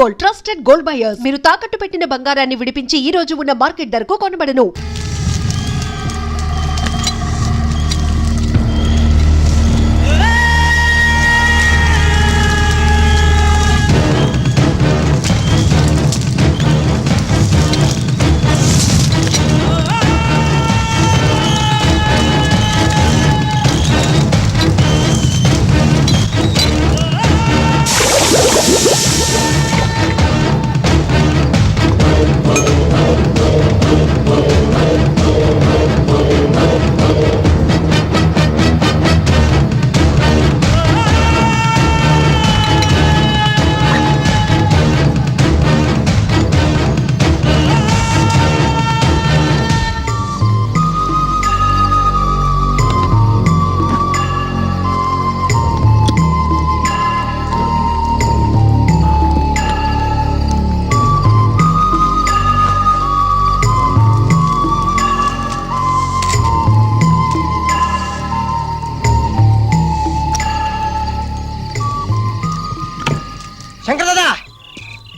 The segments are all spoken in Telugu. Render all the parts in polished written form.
Gold, trusted gold buyers. మీరు తాకట్టు పెట్టిన బంగారాన్ని విడిపించి ఈ రోజు ఉన్న మార్కెట్ ధరకు కొనబడను.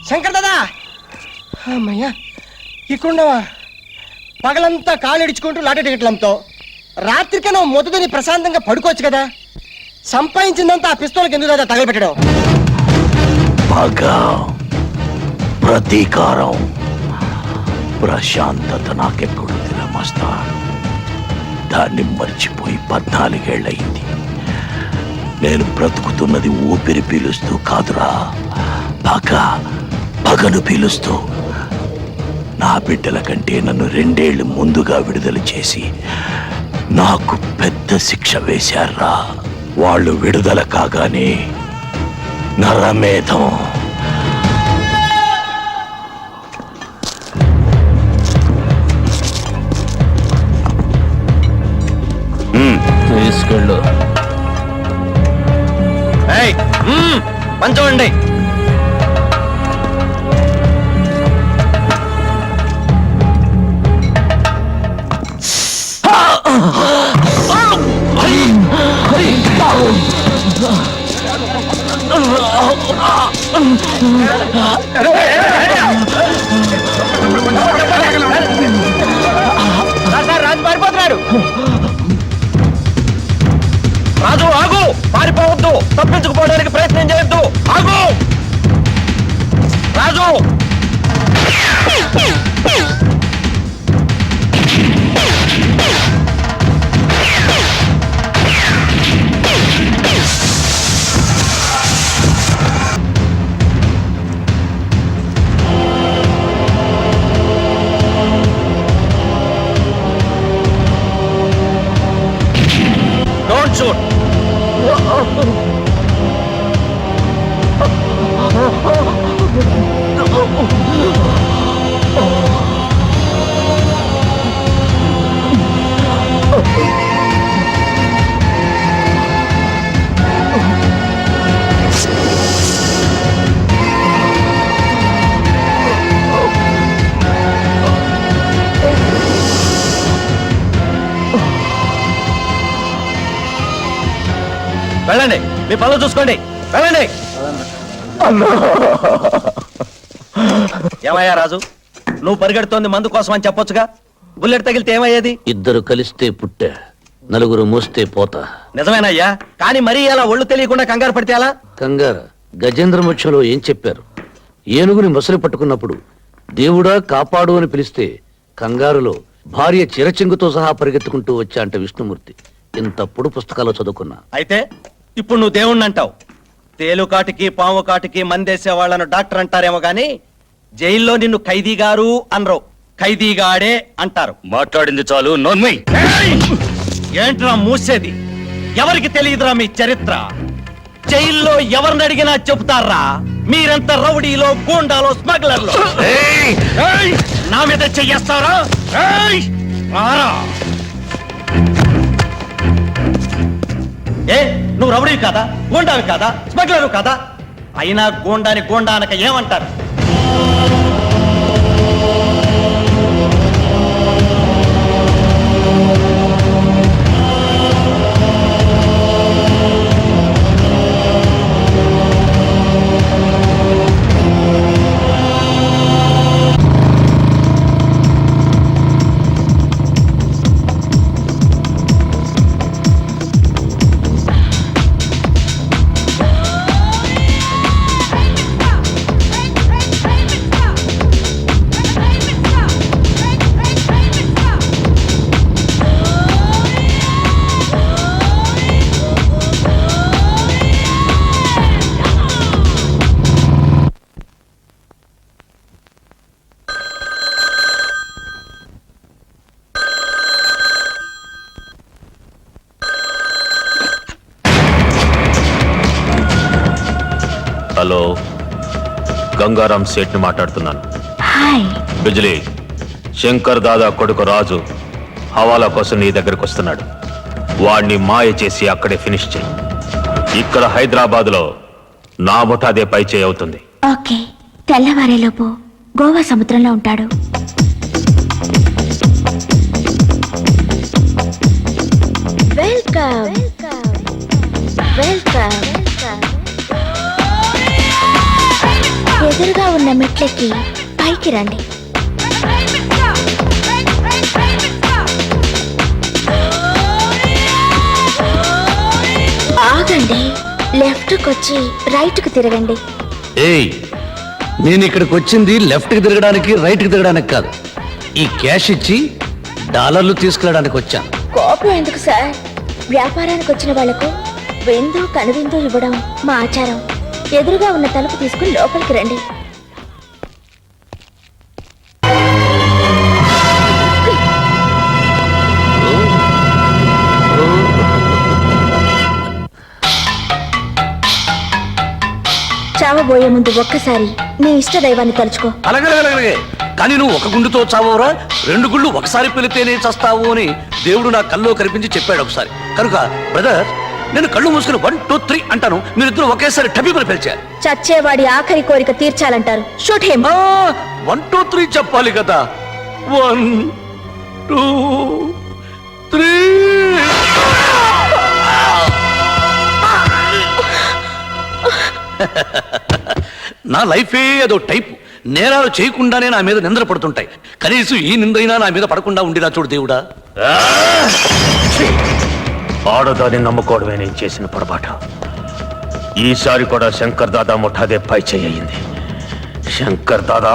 శంకర్ దాదా, అమ్మయ్యా ఇక్కడున్నావా? పగలంతా కాలు ఇడుచుకుంటూ లాటరీ టికెట్లు అమ్ముతావు, రాత్రికే నువ్వు మొదటిని ప్రశాంతంగా పడుకోవచ్చు కదా. సంపాదించిందంతా ఆ పిస్తోల్కి ఎందుకు దాదా తగలబెట్టడం? పగ, ప్రతీకారం, ప్రశాంతత నాకెక్కడుందిరా మస్తా. దాన్ని మర్చిపోయి 14 ఏళ్ళయింది. నేను బ్రతుకుతున్నది ఊపిరి పీలుస్తూ కాదురా, పగను పీలుస్తూ. నా బిడ్డల కంటే నన్ను 2 ఏళ్లు ముందుగా విడుదల చేసి నాకు పెద్ద శిక్ష వేశారా. వాళ్ళు విడుదల కాగానే నరమేధం తీసుకెళ్ళు. పంచండి. రాజు పారిపోతున్నాడు. రాజు ఆగు, పారిపోవద్దు, తప్పించుకుపోవడానికి ప్రయత్నం చేయొద్దు, ఆగు రాజు. Don't shoot. వెళ్ళండి, మీ పనులు చూసుకోండి, వెళ్ళండి. ఏమయ్యా రాజు, నువ్వు పరిగెడుతోంది మందు కోసం అని చెప్పొచ్చుగా. బుల్లెట్ తగిలితే ఏమయ్యేది? 2 కలిస్తే పుట్టే, 4 మోస్తే పోతా. నిజమేనయ్యా, కానీ మరీ అలా ఒళ్ళు తెలియకుండా కంగారు పడితే అలా? కంగారు గజేంద్ర మోక్షంలో ఏం చెప్పారు? ఏనుగుని మొసలి పట్టుకున్నప్పుడు దేవుడా కాపాడు అని పిలిస్తే కంగారులో భార్య చిరచెంగుతో సహా పరిగెత్తుకుంటూ వచ్చా అంట విష్ణుమూర్తి. ఇంతప్పుడు పుస్తకాలు చదువుకున్నా. అయితే ఇప్పుడు నువ్వు దేవుణ్ణి అంటావు. తేలుకాటికి పాము కాటికి మందేసే వాళ్ళను డాక్టర్ అంటారేమో గాని జైల్లో నిన్ను ఖైదీ గారు అనరు, ఖైదీగాడే అంటారు. మాట్లాడింది చాలు, నోర్మై. ఏంట్రా మూసేది? ఎవరికి తెలియదురా మీ చరిత్ర? జైల్లో ఎవరిని అడిగినా చెబుతారా మీరెంత రౌడీలో, గూండాలో, స్మగ్లర్లో. నా మీద చెయ్యేస్తారా? ఏ నువ్వు రౌడీ కాదా, గూండావి కాదా, స్మగ్లరు కాదా? అయినా గూండాని గూండా అనక ఏమంటారు? గంగారాం సేట్ని మాట్లాడుతున్నాను. హాయ్. బిజిలీ, శంకర్ దాదా కొడుకు రాజు హవాలా కోసం నీ దగ్గరకు వస్తున్నాడు. వాడిని మాయ చేసి అక్కడే ఫినిష్ చేయి. ఇక్కడ హైదరాబాద్లో నా ముఠాదే పై చేయి అవుతుంది. ఓకే, తెల్లవారేలోపు గోవా సముద్రంలో ఉంటాడు. Welcome welcome. ఎదురుగా ఉన్న మెట్లెక్కి పైకి రండి. ఆగండి, లెఫ్ట్కి వచ్చి రైట్కి తిరగండి. ఏయ్, నేను ఇక్కడికి వచ్చింది లెఫ్ట్కి తిరగడానికి రైట్కి తిరగడానికి కాదు. ఈ క్యాష్ ఇచ్చి డాలర్లు తీసుకెళ్ళడానికి వచ్చాను. కోపం ఎందుకు సార్? వ్యాపారానికి వచ్చిన వాళ్లకు విందు కనువిందు ఇవ్వడం మా ఆచారం. ఎదురుగా ఉన్న తలుపు తీసుకుని లోపలికి రండి. చావబోయే ముందు ఒక్కసారి నీ ఇష్ట దైవాన్ని తలుచుకో. అలాగే, కానీ నువ్వు ఒక గుండుతో చావరా, 2 గుళ్ళు ఒకసారి పెళితేనే చస్తావు అని దేవుడు నా కల్లో కనిపించి చెప్పాడు ఒకసారి. కనుక బ్రదర్, నేను కళ్ళు మూసుకుని 1 2 3 అంటాను, మీరిద్దరు ఒకేసారి టబీబులు పిలిచారు. చచ్చేవాడి ఆఖరి కోరిక తీర్చాలంటారు. Shoot him. 1 2 3 చెప్పాలి కదా. 1 2 3. నా లైఫే అదో టైపు. నేరాలు చేయకుండానే నా మీద నిందలు పడుతుంటాయి. కనీసం ఈ నిందైనా నా మీద పడకుండా ఉండినా చూడు దేవుడా. ఆడదాన్ని నమ్ముకోవడమే నేను చేసిన పొరపాటు. ఈసారి కూడా శంకర్ దాదా ముఠాదే పై చేయింది. శంకర్ దాదా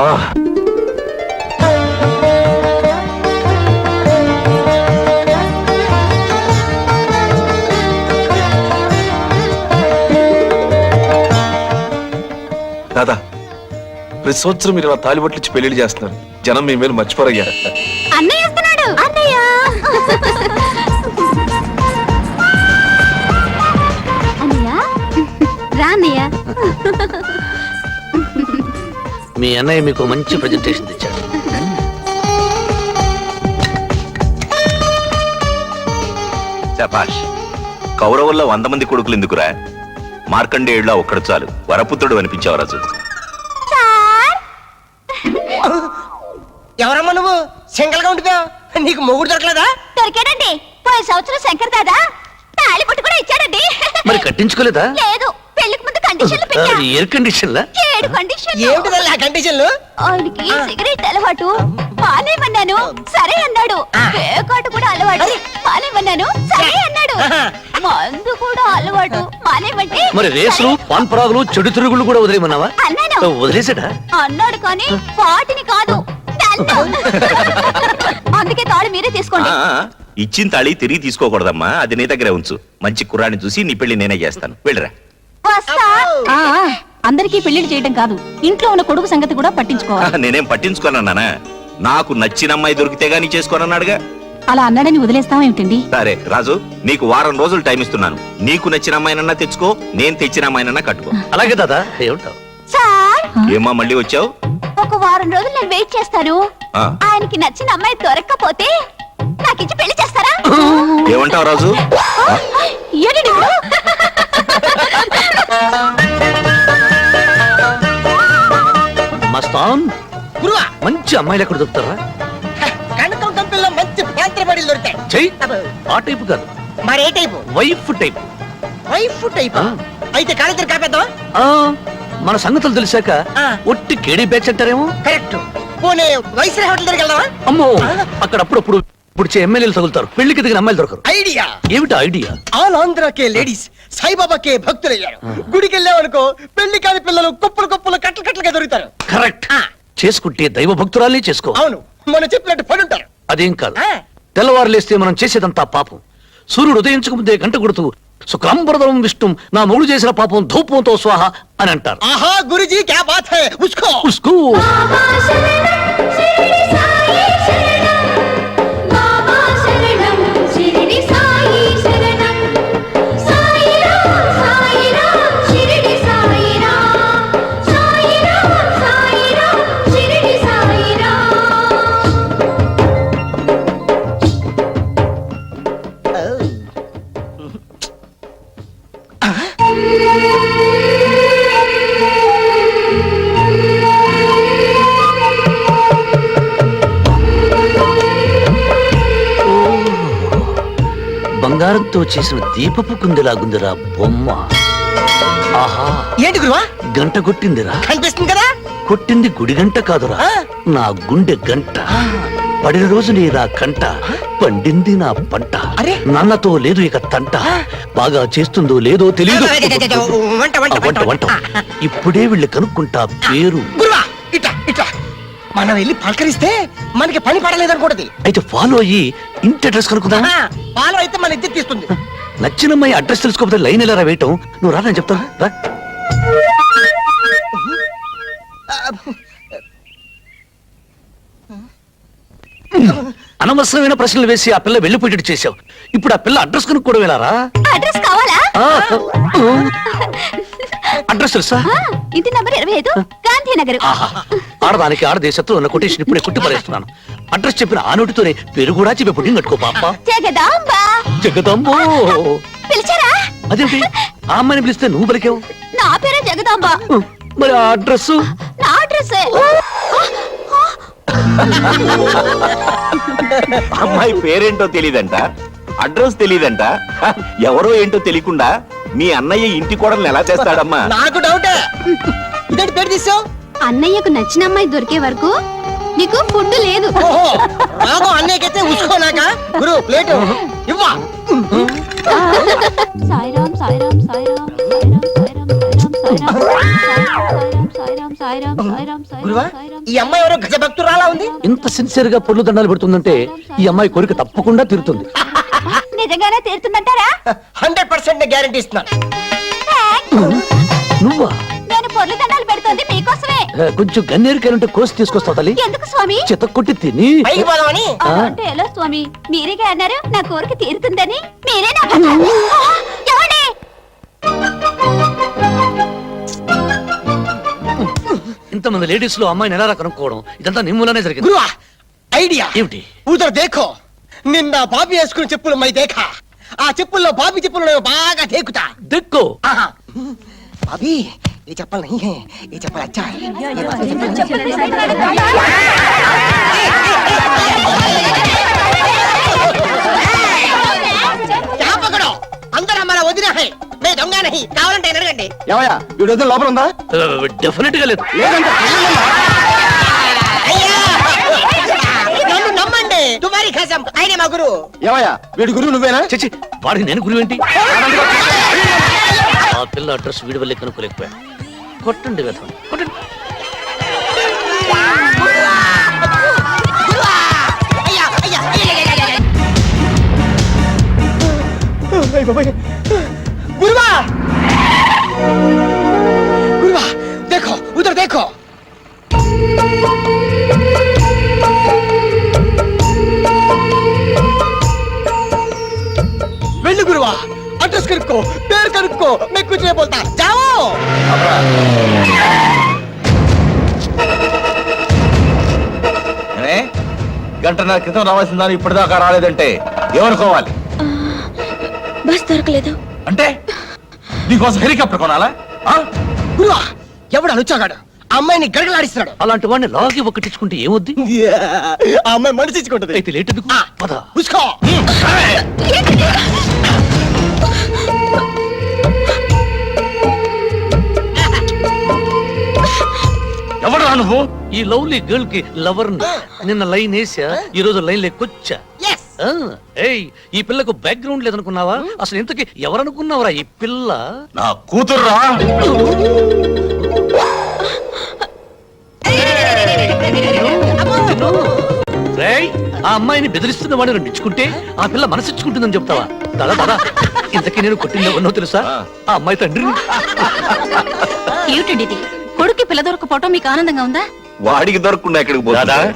దాదా, ప్రతి సంవత్సరం మీరు ఇలా తాలిబొట్లిచ్చి పెళ్లిళ్ళు చేస్తున్నారు. జనం మీ మేలు మర్చిపోరయ్యా. అన్నయ్య వస్తున్నాడు. అన్నయ్య రా అన్నయ్య. మీ అన్నయ్య మీకు మంచి ప్రెజెంటేషన్ తెచ్చాడు. శభాష్. కౌరవుల్లో 100 మంది కొడుకులు ఎందుకురా? మార్కండేయుడిలా ఒక్కడు చాలు. వరపుత్రుడు అనిపించావు రాజు. ఎవరమ్మా నువ్వు? సింగల్ గా ఉండిపోయావు. నీకు మొగుడు దొరకలేదా? దొరికాడండి. పోయిన సంవత్సరం శంకర్ దాదా తాళి పట్టు కూడా ఇచ్చాడండి. మరి కట్టించుకోలేదా? లేదు, పెళ్లికి ముందు కండిషన్లు పెట్టా. ఎయిర్ కండిషన్లా? 7 కండిషన్లు. ఏమిటి ఆ కండిషన్లు? ఆయనకి సిగరెట్ అలవాటు, మానేమన్నాను సరే అన్నాడు. పేకాట కూడా అలవాటు, మానేమన్నాను సరే అన్నాడు. మందు కూడా అలవాటు, మానేమంటే మరి రేసులు, పాన్ పరాగులు, చెడు తిరుగులు కూడా వదిలేమన్నావా? అన్నాను. వదిలేసాడా? అన్నాడు కానీ వాటిని కాదు. అందుకే తాళి మీరే తీసుకోండి. ఇచ్చిన తాళి తిరిగి తీసుకోకూడదమ్మా. అది నీ దగ్గరే ఉంచు. మంచి కుర్రాన్ని చూసి నీ పెళ్లి నేనే చేస్తాను. వెళ్ళరా. అందరికీ పెళ్లిళ్ళు చేయడం కాదు, ఇంట్లో ఉన్న కొడుకు సంగతి కూడా పట్టించుకోవాలి. నేనేం పట్టించుకోనన్నానా? నాకు నచ్చిన అమ్మాయి దొరికితే గానీ చేసుకోనన్నాడుగా. అలా అన్నాడని వదిలేస్తామేమిటండి? సరే రాజు, నీకు 1 వారం రోజులు టైం ఇస్తున్నాను. నీకు నచ్చిన అమ్మాయినన్నా తెచ్చుకో, నేను తెచ్చిన అమ్మాయినన్నా కట్టుకో. అలాగే దాదా. ఏమంటావు? సార్, ఏమ్మా మళ్ళీ వచ్చావు? ఒక 1 వారం రోజులు నేను వెయిట్ చేస్తాను. ఆ. ఆయనకి నచ్చిన అమ్మాయి దొరక్కపోతే నాకు ఇచ్చి పెళ్లి చేస్తారా? ఏమంటావు రాజు? ఏంటి నువ్వు? మస్తాన్, గురువా, మంచి అమ్మాయిలు ఎక్కడ దొరుకుతారా? కనకం కంపెనీలో మంచి ప్యాంత్ర బడీలు దొరుకుతాయి. చెయ్యి. ఆ టైపు కాదు, మరి ఏ type? Wife type. Wife type? ఆ. అయితే కాలేజీ కాపేద్దాం. మన సంగతులు తెలిసాక ఆ. ఒట్టి కేడీ బ్యాచ్ అంటారేమో. కరెక్ట్. పోనీ వైస్రాయ్ హోటల్ దగ్గరికి వెళ్దామా? అమ్మో, అక్కడ అప్పుడప్పుడు ఇప్పుడు ఎమ్మెల్యేలు తగులుతారు. పెళ్లికి దిగిన అమ్మాయిలు దొరకరు. ఐడియా. ఏమిటి ఐడియా? ఆల్ ఆంధ్రాకే లేడీస్ సాయిబాబాకే భక్తులయ్యారు. గుడికి వెళ్ళామనుకో పెళ్లి కాని పిల్లలు కుప్పలు కుప్పలు కట్టలు కట్టలుగా దొరుకుతారు. కరెక్ట్. ఆ. చేసుకుంటే దైవ భక్తురాలే చేసుకో. అవును, మనం చెప్పినట్టు పడి ఉంటారు. అదేం కాదు. ఆ. తెల్లవారు లేస్తే మనం చేసేదంతా పాపం. సూర్యుడు ఉదయించక ముందే గంట కొడుతూ శుక్లాంబరదం విష్ణుం నా మొగుడు చేసిన పాపం ధూపంతో స్వాహ అని అంటారు. ఆహా గురుజీ క్యా బాత్ హై. ఉస్కో ఉస్కో. బంగారంతో చేసిన దీపపు కుందిలాగుందిరా బొమ్మ. ఆహా, ఏంటి గురువా గంట కొట్టిందిరా. కనిపిస్తుంది కదా? కొట్టింది గుడి గంట కాదురా, ఆ. నా గుండె గంట. పడిన రోజు నీ నా కంట, పండింది నా పంట. అరే. నాన్నతో లేదు ఇక తంట, బాగా చేస్తుందో లేదో తెలియదు. వంట వంట వంట వంట ఇప్పుడే వెళ్ళి కనుక్కుంటా పేరు. గురువా ఇట్లా ఇట్లా మనం వెళ్ళి పలకరిస్తే మనకి పని పడలేదనుకోండి. అయితే ఫాలో అయ్యి ఇంటి అడ్రస్ కనుక్కుందా. పాలు అయితే మన ఇద్దరు తీస్తుంది. నచ్చినమ్మాయి అడ్రస్ తెలుసుకోకపోతే లైన్ ఎలా వేయటం. నువ్వు రా, నేను చెప్తాను రా. అనవసరమైన ప్రశ్నలు వేసి ఆ పిల్ల వెళ్ళిపోయేటట్టు చేశావు. ఇప్పుడు ఆ పిల్ల అడ్రస్ కనుక్కోవడం వెళ్ళారా? అడ్రస్ కావాలా? అడ్రస్ తెలుసా? ఇంటి నంబర్ 25 గాంధీనగర్. ఆహా, ఆడదానికి ఆడదేశత్వం ఉన్న కొటేషన్ ఇప్పుడే కుట్టి పరేస్తున్నాను. అడ్రస్ చెప్పిన ఆ నోటితోనే పేరు కూడా చెప్పి పుట్టింగ్ కట్టుకో పాప. జగదాంబ. జగదాంబో. పిలిచారా? అదేంటి ఆ అమ్మాయిని పిలిస్తే నువ్వు పలికావు? నా పేరే జగదాంబ. మరి ఆ అడ్రస్? నా అడ్రస్ అమ్మాయి పేరేంటో తెలీదంట, అడ్రస్ తెలీదంట. ఎవరో ఏంటో తెలియకుండా మీ అన్నయ్య ఇంటి కోడల్ని ఎలా చేస్తాడమ్మా? నాకు డౌటే. ఇదేంటి పేరు తీసావు? అన్నయ్యకు నచ్చిన అమ్మాయి దొరికే వరకు నీకు ఫుడ్ లేదు. ఓహో, రాగం అన్నయ్యకైతే ఉసుకోనాక గురు ప్లేటు ఇవ్వా. సాయిరామ్ సాయిరామ్ సాయిరామ్ సాయిరామ్ సాయిరామ్ సాయిరామ్ సాయిరామ్ సాయిరామ్ గురువా సాయిరామ్. ఈ అమ్మాయి ఎవరో గజభక్తురాలా ఉంది. ఇంత సిన్సియర్ గా పొర్లు దండాలు పెడుతుందంటే ఈ అమ్మాయి కోరిక తప్పకుండా తీరుతుంది. నిజంగానే తీరుతుందంటారా? 100% గ్యారెంటీ ఇస్తున్నాను. నువ్వా? నేను పొర్లు దండాలు పెడుతోంది మీకోసమే. కొంచెం గన్నేరుకాయలుంటే కోసి తీసుకొస్తావు తల్లి. ఎందుకు స్వామి? చెత్త కొట్టి తిని. పైకి పోదామని. అలా అంటే ఎలా స్వామి? మీరేగా అన్నారు నా కోరిక తీరుతుందని. మీరే నా ఏమండి? ఇంతమంది లేడీస్ లో అమ్మాయిని ఎలా కనుక్కోవడం, ఇదంతా నీ మూలనే జరిగింది. గురువా ఐడియా ఏమిటి? ఉదర్ దేఖో. నిన్న బాబీ వేసుకున్న చెప్పులు మై దేఖా. ఆ చెప్పుల్లో బాబీ చెప్పులు బాగా దేకుతా. దిక్కు. ఆహా. బాబీ ये चप्पल नहीं है, ये चप्पल अच्छा है. ये बाबी चप्पल. क्या पकड़ो? अंदर हमारा वजीरा है. मैं दंगा नहीं. కావాలంటే ఎనరగండి. ఏమయ్యా వీడు వద్ద లోపల ఉందా? డెఫినెట్ గా లేదు. అయ్యా నన్ను నమ్మండి. తుమారి ఖసం ఆయనే మా గురు. ఏమయ్యా వీడి గురువు నువ్వేనా? చచ్చి, వాడికి నేను గురువు ఏంటి? ఆ పిల్ల అడ్రస్ వీడి వల్లే కనుక్కోలేకపోయా. కొట్టండి వ్యర్థం, కొట్టండి. అయ్యా అయ్యా गुरुवा गुरुवा देखो उधर देखो. వెళ్ళు గురువా, అడ్రస్ కనుక్కో, పేరు కనుక్కో. मैं कुछ नहीं बोलता. जाओ. గంటన్నర క్రితం రావాల్సిందని ఇప్పటిదాకా రాలేదంటే ఏమనుకోవాలి? బస్ దొరకలేదు అంటే నీకోసం హెలికాప్టర్ కొనాలా? గురువా ఎవడు అనుచాగాడు ఆ అమ్మాయిని గడగలాడిస్తున్నాడు. అలాంటి వాడిని లాగి ఒక్కటించుకుంటే ఏమొద్ది? ఆ అమ్మాయి మనసు ఇచ్చుకుంటది. అయితే లేట్ ఎందుకు? పద. ఉస్కో. ఎవడా నువ్వు? ఈ లవ్లీ గర్ల్ కి లవర్. నిన్న లైన్ వేసా, ఈ రోజు లైన్ లేకొచ్చా. Yes. ఏయ్, ఈ పిల్లకు బ్యాక్గ్రౌండ్ లేదనుకున్నావా? అసలు ఇంతకి ఎవరనుకున్నావరా ఈ పిల్ల? నా కూతుర్రా. రేయ్, ఆ అమ్మాయిని బెదిరిస్తున్న వాడిని రెండించుకుంటే ఆ పిల్ల మనసిచ్చుకుంటుందని చెప్తావా? దాదా దాదా, ఇంతకీ నేను కొట్టింది ఎవరినో తెలుసా? ఆ అమ్మాయి తండ్రిని. ఏమిటండి ఇది? కొడుక్కి పిల్ల దొరకపోవటం మీకు ఆనందంగా ఉందా? వాడికి దొరకకుండా ఎక్కడికి పోతుందా? దాదా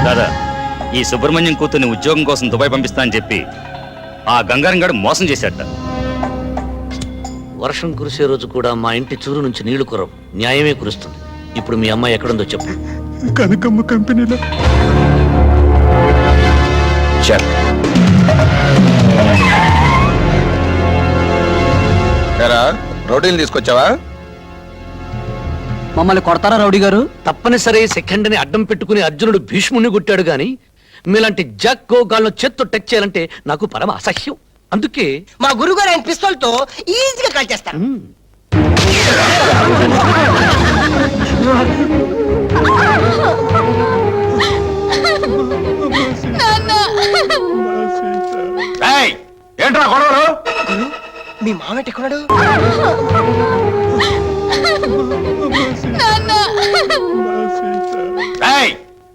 దాదా, ఈ సుబ్రహ్మణ్యం కూతుర్ని ఉద్యోగం కోసం దుబాయ్ పంపిస్తా అని చెప్పి ఆ గంగారం గడు మోసం చేశాట. వర్షం కురిసే రోజు కూడా మా ఇంటి చూరు నుంచి నీళ్లు కురవు, న్యాయమే కురుస్తుంది. ఇప్పుడు మీ అమ్మాయి ఎక్కడుందో చెప్పు. కనకమ్మ కంపెనీలో. చెక్. రోటీలు తీసుకొచ్చావా? మమ్మల్ని కొడతారా రౌడీ గారు? తప్పనిసరి సెకండ్ని అడ్డం పెట్టుకుని అర్జునుడు భీష్ముని కొట్టాడు గాని మీలాంటి జాక్కో గాళ్ళను చేత్తో టచ్ చేయాలంటే నాకు పరమ అసహ్యం. అందుకే మా గురుగారు ఆయన పిస్తోల్ తో ఈజీగా కాల్ చేస్తారు. ఏంట్రా గొడవలు? గురు, మీ మామేట ఎక్కడున్నాడు?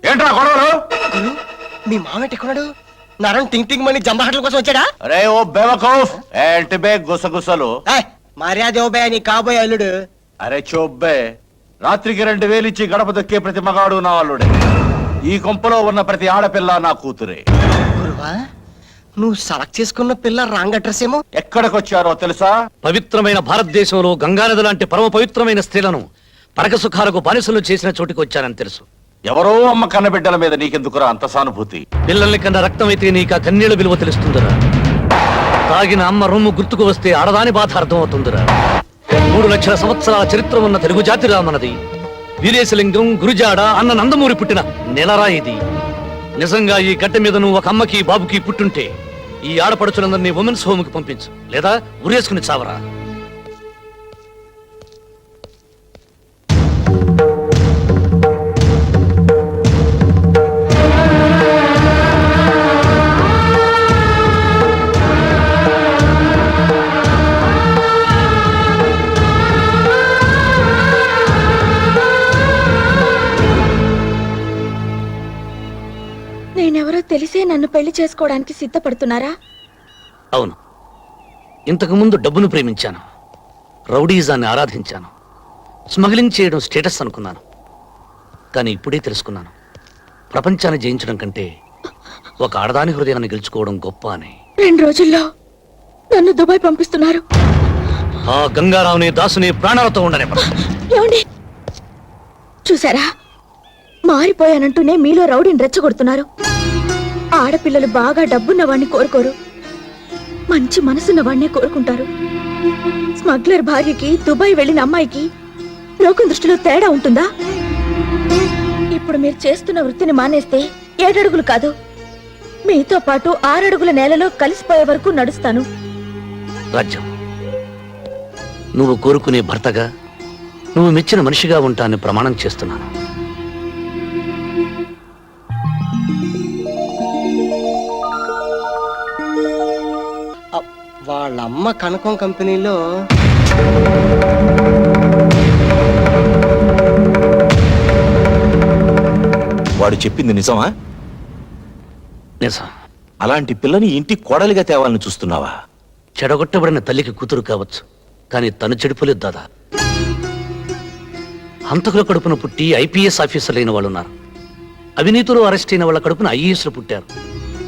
ఏంట్రా గొడవలు? గురు, మీ మామేట ఎక్కడున్నాడు? నరం టింగ్ టింగ్ మని జంబహట్ల కోసం వచ్చాడా? అరే ఓ బేవకూఫ్, ఏంటి బే గుసగుసలు? ఏయ్, మర్యాద ఓబే నీ కాబోయే అల్లుడు. అరే చోబ్బే, రాత్రికి 2000 ఇచ్చి గడప దొక్కే ప్రతి మగాడు నా అల్లుడే. ఈ కొంపలో ఉన్న ప్రతి ఆడపిల్ల నా కూతురే. గురువా, నువ్వు సెలెక్ట్ చేసుకున్న పిల్ల రాంగ్ అడ్రస్ ఏమో. ఎక్కడికొచ్చారో తెలుసా? పవిత్రమైన భారతదేశంలో గంగానది లాంటి పరమ పవిత్రమైన స్త్రీలను పరక సుఖాలకు బానిసలు చేసిన చోటికి వచ్చానని తెలుసు. ఎవరో అమ్మ కన్నబిడ్డల మీద నీకెందుకురా అంత సానుభూతి? పిల్లల్ని కన్నా రక్తం అయితే నీకు ఆ కన్నీళ్ళ విలువ తెలుస్తుందిరా. తాగిన అమ్మ రొమ్ము గుర్తుకు వస్తే ఆడదాని బాధ అర్థం అవుతుందిరా. 3 లక్షల సంవత్సరాల చరిత్ర ఉన్న తెలుగు జాతిరా మనది. వీరేశలింగం, గురుజాడ అన్న నందమూరి పుట్టిన నెలరా ఇది. నిజంగా ఈ గడ్డ మీద నువ్వు ఒక అమ్మకి బాబుకి పుట్టుంటే ఈ ఆడపడుచులందరినీ ఉమెన్స్ హోమ్ కి పంపించు, లేదా ఉరేసుకుని చావరా. నేనెవరో తెలిసే నన్ను పెళ్లి చేసుకోవడానికి సిద్ధపడుతున్నారా? అవును, ఇంతకు ముందు డబ్బును ప్రేమించాను, రౌడీజాన్ని ఆరాధించాను, స్మగ్లింగ్ చేయడం స్టేటస్ అనుకున్నాను. కానీ ఇప్పుడే తెలుసుకున్నాను, ప్రపంచాన్ని జయించడం కంటే ఒక ఆడదాని హృదయాన్ని గెలుచుకోవడం గొప్ప అని. 2 రోజుల్లో నన్ను దుబాయ్ పంపిస్తున్నారు. ఆ గంగారావుని దాసుని ప్రాణాలతో ఉండనే. ఏమండి, చూసారా, మారిపోయానంటూనే మీలో రౌడీని రెచ్చగొడుతున్నారు. ఆడపిల్లలు బాగా డబ్బున్న వాడిని కోరుకోరు, మంచి మనసున్న వాడినే కోరుకుంటారు. స్మగ్లర్ భార్యకి దుబాయ్ వెళ్ళిన అమ్మాయికి లోకం దృష్టిలో తేడా ఉంటుందా? ఇప్పుడు మీరు చేస్తున్న వృత్తిని మానేస్తే 7 అడుగులు కాదు, మీతో పాటు 6 అడుగుల నేలలో కలిసిపోయే వరకు నడుస్తాను. రాజ్యం, నువ్వు కోరుకునే భర్తగా, నువ్వు మెచ్చిన మనిషిగా ఉంటానని ప్రమాణం చేస్తున్నాను. వాళ్ళమ్మ కనకం కంపెనీలో వాడు చెప్పింది నిజమా? నిజం. అలాంటి పిల్లని ఇంటి కోడలిగా తేవాలని చూస్తున్నావా? చెడగొట్టబడిన తల్లికి కూతురు కావచ్చు, కానీ తను చెడిపోలేదు దాదా. హంతకుల కడుపున పుట్టి ఐపీఎస్ ఆఫీసర్లు అయిన వాళ్ళు ఉన్నారు. అవినీతిలో అరెస్ట్ అయిన వాళ్ళ కడుపున ఐఏఎస్లు పుట్టారు.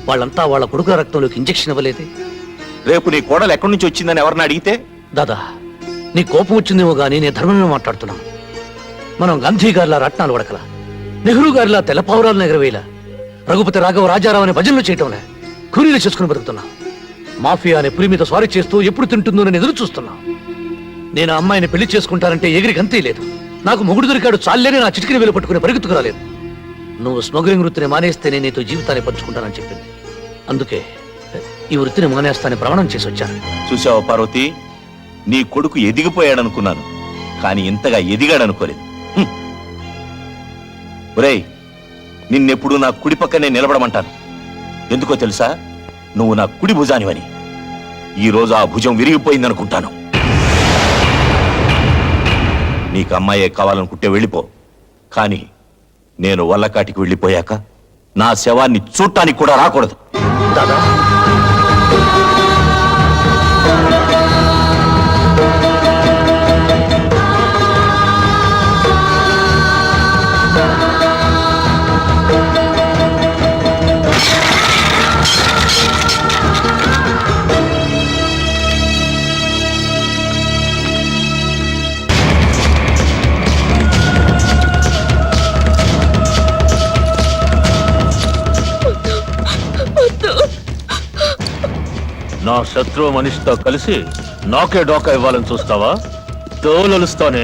వాళ్ళంతా వాళ్ళ కొడుకుల రక్తంలోకి ఇంజెక్షన్ ఇవ్వలేదే. రేపు నీ కోడలు ఎక్కడి నుంచి వచ్చిందని ఎవరిని అడిగితే? దాదా, నీ కోపం వచ్చిందేమో గానీ నేను ధర్మమే మాట్లాడుతున్నాను. మనం గాంధీ గారిలా రత్నాలు వడకల, నెహ్రూ గారిలా తెల్లపావురాలను ఎగరవేలా, రఘుపతి రాఘవ రాజారావు అనే భజనలు చేయటంలే కూలీలు చేసుకుని బతుకుతున్నా. మాఫియా అనే పులి మీద స్వారీ చేస్తూ ఎప్పుడు తింటుందో నేను ఎదురు చూస్తున్నా. నేను ఆ అమ్మాయిని పెళ్లి చేసుకుంటానంటే ఎగిరి గంతే లేదు. నాకు మొగుడు దొరికాడు చాలేని నా చిటికిన వేలు పట్టుకుని పరిగెత్తుకురాలేదు. నువ్వు స్మగ్లింగ్ వృత్తిని మానేస్తే నేను నీతో జీవితాన్ని పంచుకుంటానని చెప్పింది. అందుకే ఈ వృత్తిని మానేస్తానని ప్రమాణం చేసి వచ్చాను. చూసావా పార్వతి, నీ కొడుకు ఎదిగిపోయాడనుకున్నాను, కానీ ఇంతగా ఎదిగాడనుకోలేదు. ఒరేయ్, నిన్నెప్పుడు నా కుడి పక్కనే నిలబడమంటాను. ఎందుకో తెలుసా? నువ్వు నా కుడి భుజానివని. ఈ రోజు ఆ భుజం విరిగిపోయిందనుకుంటాను. నీకు అమ్మాయే కావాలనుకుంటే వెళ్ళిపో, కానీ నేను వల్లకాటికి వెళ్ళిపోయాక నా శవాన్ని చూడటానికి కూడా రాకూడదు. దాదా, నా శత్రువు మనిషితో కలిసి నాకే డోకా ఇవ్వాలని చూస్తావా? తోలుస్తానే.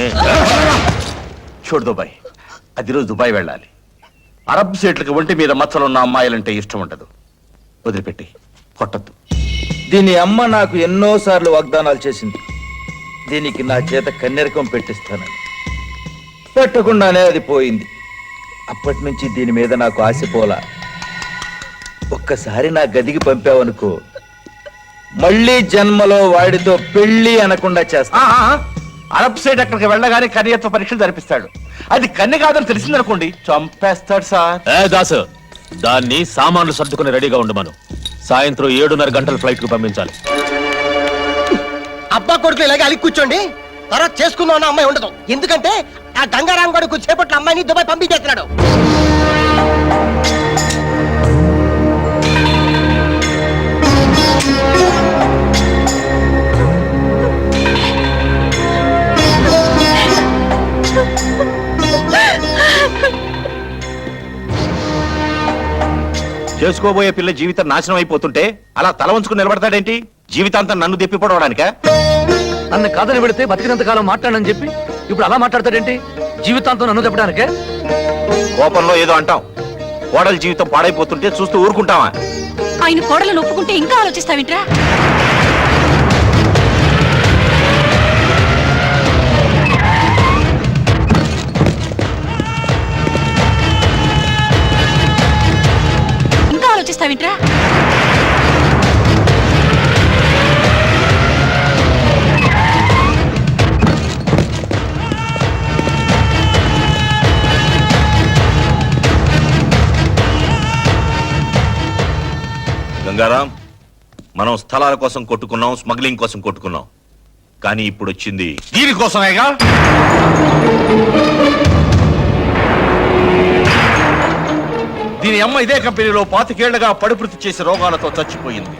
చూడు దుబాయ్, అది రోజు దుబాయ్ వెళ్ళాలి. అరబ్ సీట్లకి ఒంటి మీద మచ్చలున్న అమ్మాయిలంటే ఇష్టం ఉండదు. వదిలిపెట్టి కొట్టద్దు. దీని అమ్మ నాకు ఎన్నోసార్లు వాగ్దానాలు చేసింది, దీనికి నా చేత కన్నెరకం పెట్టిస్తానని. పెట్టకుండానే అది పోయింది. అప్పటి నుంచి దీని మీద నాకు ఆశ పోలా. ఒక్కసారి నా గదికి పంపావనుకో, మళ్ళీ జన్మలో వాడితో పెళ్లి అనకుండా చేస్తా. అరబ్ సైడ్ అక్కడికి వెళ్ళగానే కన్యత్వ పరీక్షలు జరిపిస్తాడు. అది కన్య కాదని తెలిసిందనుకోండి, చంపేస్తాడు సార్. ఏ దాసు, దాన్ని సామాన్లు సర్దుకుని రెడీగా ఉండమను. సాయంత్రం 7:30 గంటల ఫ్లైట్ కు పంపించాలి. అబ్బా కొడుకు ఇలాగే అలిగి కూర్చోండి, తర్వాత చేసుకుందాం అన్న అమ్మాయి ఉండదు. ఎందుకంటే ఆ గంగారాం కొడుకు చేపట్ల అమ్మాయిని దుబాయ్ పంపించేస్తున్నాడు. చేసుకోబోయే పిల్ల జీవితం నాశనం అయిపోతుంటే అలా తల ఉంచుకుని నిలబడతాడేంటి? జీవితాంతం నన్ను దెప్పిపోవడానికా? నన్ను కాదని పెడితే బతికినంత కాలం మాట్లాడని చెప్పి ఇప్పుడు అలా మాట్లాడతాడేంటి? జీవితాంతం నన్ను చెప్పడానికే? కోపంలో ఏదో అంటాం. కోడల జీవితం పాడైపోతుంటే చూస్తూ ఊరుకుంటావా? ఆయన కోడలను ఒప్పుకుంటే ఇంకా ఆలోచిస్తావింట్రా? ఇంకా ఆలోచిస్తావింట్రా? గంగారాం, మనం స్థలాల కోసం కొట్టుకున్నాం, స్మగ్లింగ్ కోసం కొట్టుకున్నాం, కానీ ఇప్పుడు వచ్చింది దీనికోసమేగా. దీని అమ్మ ఇదే కంపెనీలో 25 ఏళ్లుగా పడిపృతి చేసి రోగాలతో చచ్చిపోయింది.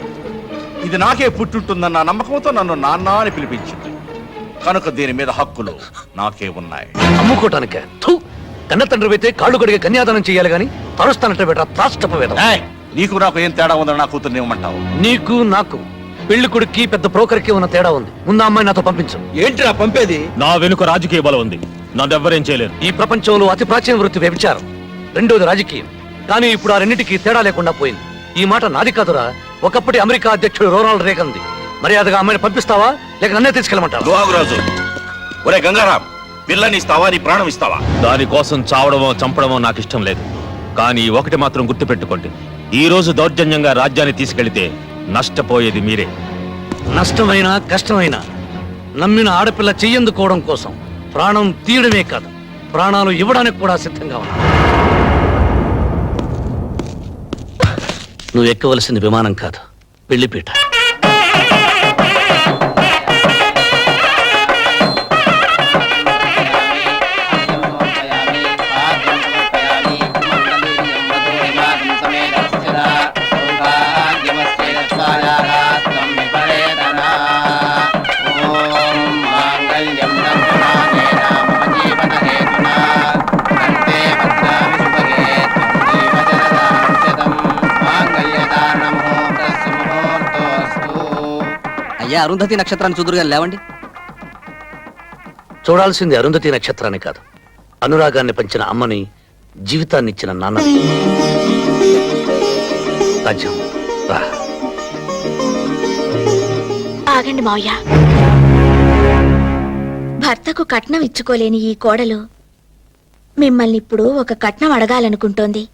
ఇది నాకే పుట్టుంటుందన్న నమ్మకంతో నన్ను నాన్న అని పిలిపించింది. కనుక దీని మీద హక్కులు నాకే ఉన్నాయి. అమ్ముకోటానికే? కన్న తండ్రి అయితే కాళ్ళు కడిగే కన్యాదానం చేయాలి గాని తరుస్తానంటే బెటర్ త్రాష్టపవేదం. ఏయ్, నీకు నాకు ఏం తేడా ఉందని నా కూతుర్ని ఇవ్వమంటావు? నీకు నాకు పెళ్లి కొడుక్కి పెద్ద బ్రోకర్కి ఉన్న తేడా ఉంది. ముందు ఆ అమ్మాయి నాతో పంపించు. ఏంట్రా పంపేది? నా వెనుక రాజకీయ బలం ఉంది, నన్నెవ్వరేం చేయలేరు. ఈ ప్రపంచంలో అతి ప్రాచీన వృత్తి వ్యభిచారం, రెండోది రాజకీయం. కానీ ఇప్పుడు ఆ రెండింటికి తేడా లేకుండా పోయింది. ఈ మాట నాది కాదురా, ఒకప్పటి అమెరికా అధ్యక్షుడు రోనాల్డ్ రేగన్ది. మర్యాదగా అమ్మాయిని పంపిస్తావా లేక నన్నే తీసుకెళ్ళమంటావా? దుహాగురాజు, ఒరే గంగారాం, పిల్లని ఇస్తావా, నీ ప్రాణం ఇస్తావా? దానికోసం చావడమో చంపడమో నాకు ఇష్టం లేదు. కానీ ఒకటి మాత్రం గుర్తుపెట్టుకోండి, ఈ రోజు దౌర్జన్యంగా రాజ్యాన్ని తీసుకెళ్తే నష్టపోయేది మీరే. నష్టమైనా కష్టమైనా నమ్మిన ఆడపిల్ల చెయ్యందుకోవడం కోసం ప్రాణం తీయడమే కాదు, ప్రాణాలు ఇవ్వడానికి కూడా సిద్ధంగా ఉన్నా. నువ్వు ఎక్కవలసింది విమానం కాదు, పెళ్లిపీట. అయ్యా, అరుంధతి నక్షత్రాన్ని చూదురుగా లేవండి. చూడాల్సింది అరుంధతి నక్షత్రాన్ని కాదు, అనురాగాన్ని పంచిన అమ్మని, జీవితాన్ని ఇచ్చిన నాన్నని. రాజ్యం రా. ఆగండి మావయ్య. భర్తకు కట్నం ఇచ్చుకోలేని ఈ కోడలు మిమ్మల్ని ఇప్పుడు ఒక కట్నం అడగాలనుకుంటోంది.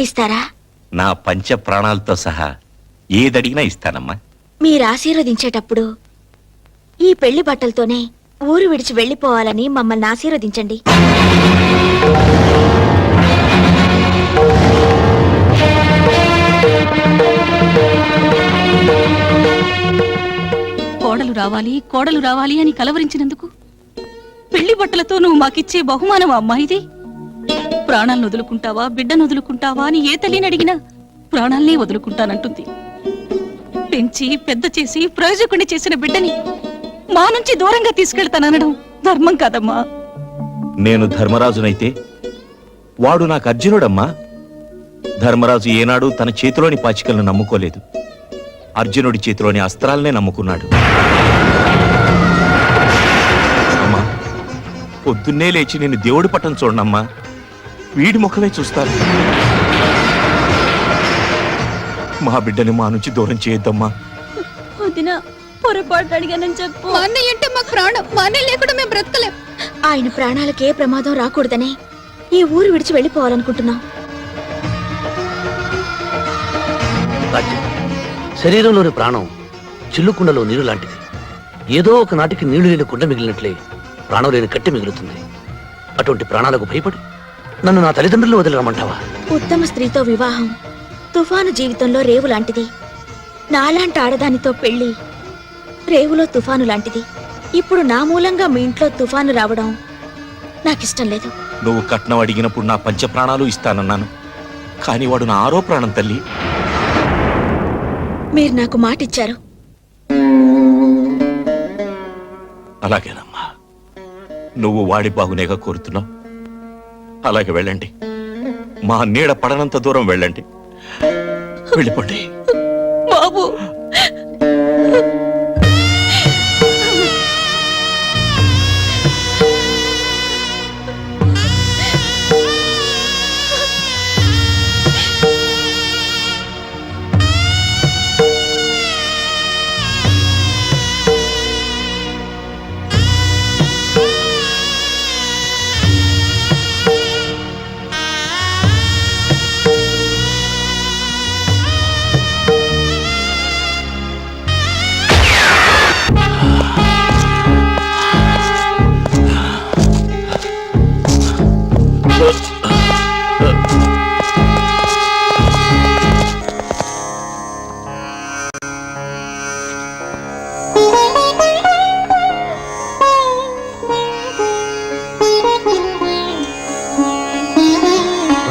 ఇస్తారా? నా పంచ ప్రాణాలతో సహా ఏదడిగినా ఇస్తానమ్మా. మీరు ఆశీర్వదించేటప్పుడు ఈ పెళ్లి బట్టలతోనే ఊరు విడిచి వెళ్ళిపోవాలని మమ్మల్ని ఆశీర్వదించండి. కోడలు రావాలి, కోడలు రావాలి అని కలవరించినందుకు పెళ్లి బట్టలతో నువ్వు మాకిచ్చే బహుమానం అమ్మా ఇది? ప్రాణాలను వదులుకుంటావా, బిడ్డను వదులుకుంటావా అని ఏ తల్లిని అడిగినా ప్రాణాలనే వదులుకుంటానంటుంది. పెంచి పెద్ద చేసి ప్రయోజకుడిని చేసిన బిడ్డని మా నుంచి దూరంగా తీసుకెళ్తాననడం ధర్మం కాదమ్మా. నేను ధర్మరాజునైతే వాడు నాకు అర్జునుడమ్మా. ధర్మరాజు ఏనాడు తన చేతిలోని పాచికలను నమ్ముకోలేదు, అర్జునుడి చేతిలోని అస్త్రాలనే నమ్ముకున్నాడు. అమ్మా, పొద్దున్నే లేచి నేను దేవుడి పట్టం చూడనమ్మా, వీడి ముఖమే చూస్తాను. మా బిడ్డని మా నుంచి దూరం చేయొద్దమ్మా. వదినా, పొరపాటు అడిగానని చెప్పు. మా అన్నయ్య అంటే మాకు ప్రాణం. మా అన్నయ్య లేకుండా మేము బ్రతకలేం. ఆయన ప్రాణాలకే ప్రమాదం రాకూడదని ఈ ఊరు విడిచి వెళ్ళిపోవాలనుకుంటున్నాం. రాజ్యం శరీరంలోని ప్రాణం చిల్లుకుండలో నీరు లాంటిది. ఏదో ఒక నాటికి నీళ్లు లేని కుండ మిగిలినట్లే ప్రాణం లేని కట్టె మిగులుతుంది. అటువంటి ప్రాణాలకు భయపడి నన్ను నా తల్లిదండ్రులు వదిలిరమ్మంటావా? ఉత్తమ స్త్రీతో వివాహం తుఫాను జీవితంలో రేవు లాంటిది. నాలాంటి ఆడదానితో పెళ్లి రేవులో తుఫాను లాంటిది. ఇప్పుడు నా మూలంగా మీ ఇంట్లో తుఫాను రావడం నాకిష్టం లేదు. నువ్వు కట్నం అడిగినప్పుడు నా పంచ ప్రాణాలు ఇస్తానన్నాను, కానీ వాడు నా ఆరో ప్రాణం తల్లి. మీరు నాకు మాట ఇచ్చారు. అలాగేనమ్మా, నువ్వు వాడి బాగునేగా కోరుతున్నావు. అలాగే వెళ్ళండి, మా నీడ పడనంత దూరం వెళ్ళండి. వెళ్ళిపోండి. బాబు,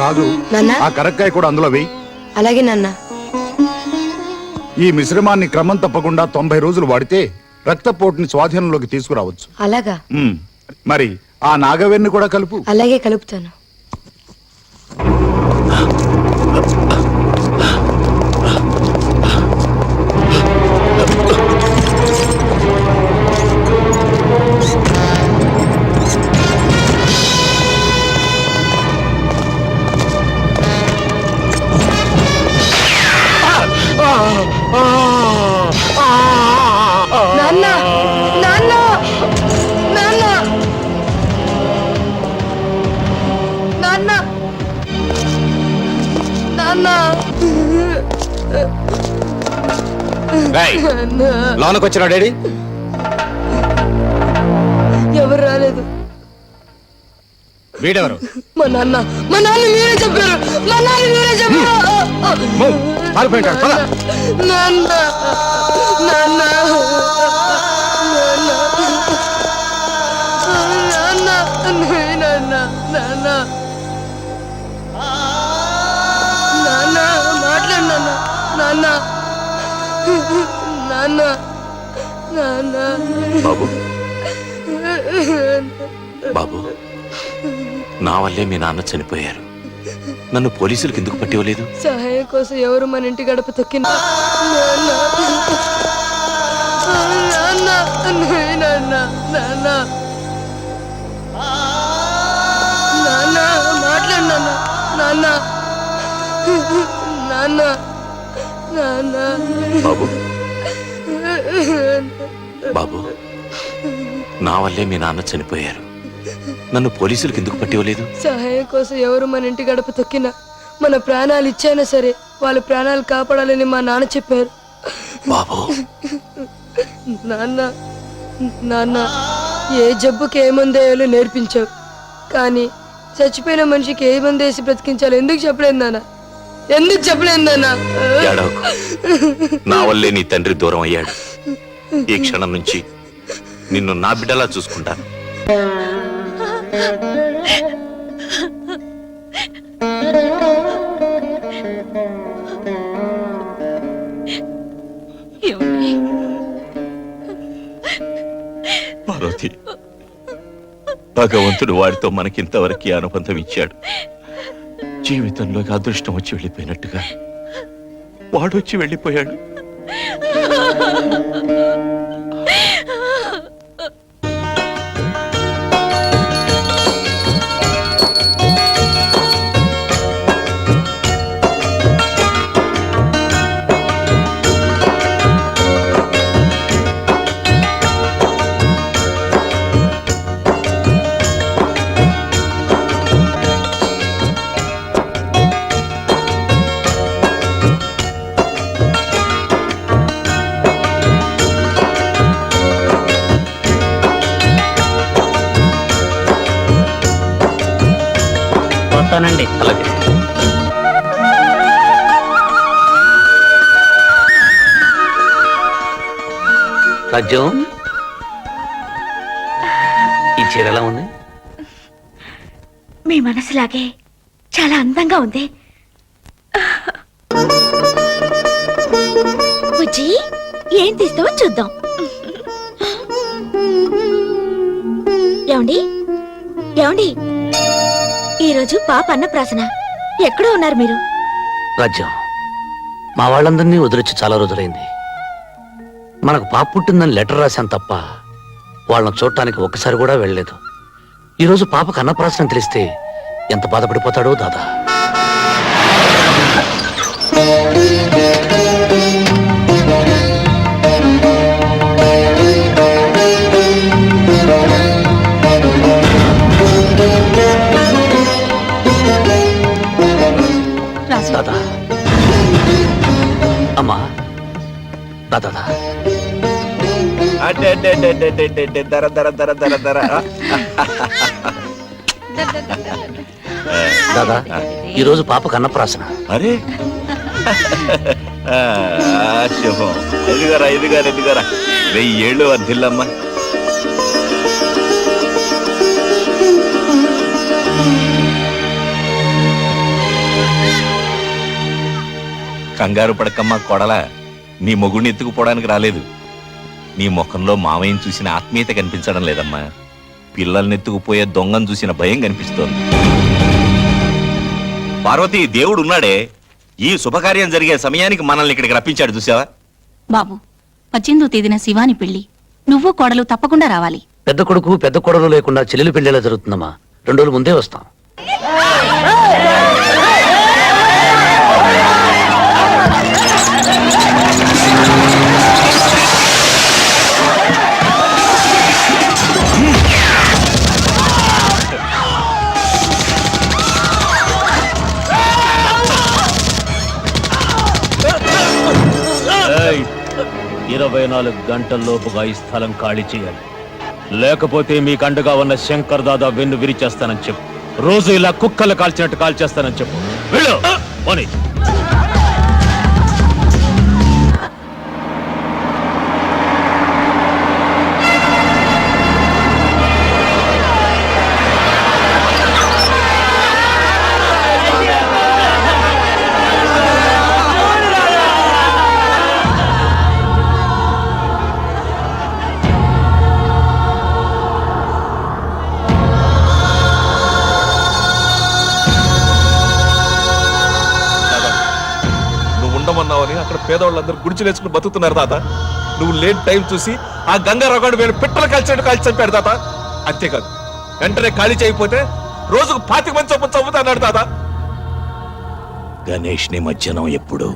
రాజు, ఆ కరక్కాయ కూడా అందులో వెయ్యి. అలాగే నాన్న. ఈ మిశ్రమాన్ని క్రమం తప్పకుండా 90 రోజులు వాడితే రక్తపోటుని స్వాధీనంలోకి తీసుకురావచ్చు. అలాగా? మరి ఆ నాగవేణ్ణి కూడా కలుపు. అలాగే కలుపుతాను. నాన్న, నాన్న, నాన్న, నాన్న, నాన్న. లోనకు వచ్చిన డాడీ ఎవరు రాలేదు. వీడెవరు? మా నాన్న, మా నాన్న మీరే చెప్పారు. మా నాన్న మీరే చెప్పారు. నాన్న, నాన్న, నాన్న, నాన్న, నాన్న, మాట్లాడు నాన్న, నాన్న, నాన్న, నాన్న. బాబు, బాబు, నా వల్లే మీ నాన్న చనిపోయారు. నన్ను పోలీసులకు ఎందుకు పట్టివ్వలేదు? సహాయం కోసం ఎవరు మన ఇంటి గడప తొక్కిన మాట్లాడు నాన్న, నాన్న, నాన్న, నాన్న. బాబు, బాబు, నా వల్లే మీ నాన్న చనిపోయారు. నన్ను పోలీసులకు ఎందుకు పట్టివ్వలేదు? సహాయం కోసం ఎవరు మన ఇంటి గడప తొక్కినా మన ప్రాణాలు ఇచ్చైనా సరే వాళ్ళ ప్రాణాలు కాపాడాలని మా నాన్న చెప్పారు. బాబు, నాన్న, నాన్న, ఏ జబ్బుకి ఏ మందేయాలో నేర్పించావు, కానీ చచ్చిపోయిన మనిషికి ఏ మందేసి బ్రతికించాలో ఎందుకు చెప్పలేదు నాన్న? ఎందుకు చెప్పలేదు నాన్న? ఏడవకు. నా వల్లే నీ తండ్రి దూరం అయ్యాడు. ఈ క్షణం నుంచి నిన్ను నా బిడ్డలా చూసుకుంటాను. పార్వతి, భగవంతుడు వాడితో మనకింతవరకు అనుబంధం ఇచ్చాడు. జీవితంలోకి అదృష్టం వచ్చి వెళ్ళిపోయినట్టుగా వాడు వచ్చి వెళ్ళిపోయాడు. వస్తానండి. అలాగే. రాజ్యం, ఈ చీర ఎలా ఉంది? మీ మనసులాగే చాలా అందంగా ఉంది. బుజ్జి, ఏం తీస్తావో చూద్దాం. ఏమండి ఏమండి, ఈరోజు పాప అన్నప్రాసన. ఎక్కడో ఉన్నారు మీరు? రాజ్యం, మా వాళ్ళందరినీ వదిలించి చాలా రోజులైంది. మనకు పాప పుట్టిందని లెటర్ రాశాను తప్ప వాళ్ళని చూడటానికి ఒక్కసారి కూడా వెళ్ళలేదు. ఈరోజు పాపకు అన్నప్రాసన తెలిస్తే ఎంత బాధపడిపోతాడో దాదా. రాజు, దాదా, అమ్మా, దాదా, దర దర దర దర దర దాదా, ఈరోజు పాపకు అన్నప్రాసన. అరే శుభం. ఎదుగరా ఎదుగారా ఎదుగారా, 1000 ఏళ్ళు వర్ధిల్లమ్మా. కంగారు పడకమ్మా కొడలా, నీ మొగుడిని ఎత్తుకుపోవడానికి రాలేదు. నీ ముఖంలో మామయ్యని చూసిన ఆత్మీయత కనిపించడం లేదమ్మా. పిల్లల్ని ఎత్తుకుపోయే దొంగను చూసిన భయం కనిపిస్తోంది. పార్వతి, దేవుడు ఉన్నాడే, ఈ శుభకార్యం జరిగే సమయానికి మనల్ని ఇక్కడికి రప్పించాడు చూసావా? బాబు, 18వ తేదీన శివాని పెళ్లి. నువ్వు కోడలు తప్పకుండా రావాలి. పెద్ద కొడుకు పెద్ద కొడలు లేకుండా చెల్లెలు పెళ్లిలా జరుగుతుందమ్మా. 2 రోజుల ముందే వస్తాం. ఏయ్, 24 గంటల్లోపుగా ఈ స్థలం ఖాళీ చేయాలి. లేకపోతే మీకు అండగా ఉన్న శంకర్ దాదా వెన్ను విరిచేస్తానని చెప్పు. రోజు ఇలా కుక్కలు కాల్చినట్టు కాల్చేస్తానని చెప్పు. వెళ్ళు, పోనీ. ఉండమన్నావని అక్కడ పేదవాళ్ళందరూ గుడిచిలేసుకుని బతుకుతున్నారు తాత. నువ్వు లేని టైం చూసి ఆ గంగా రగాడు వేలు పిట్టలు కాల్చినట్టు కాల్చి చంపాడు తాత. అంతేకాదు, వెంటనే ఖాళీ చేయకపోతే రోజుకు 25 మంది చొప్పున చంపుతాడు తాత. గణేష్ నిమజ్జనం ఎప్పుడు?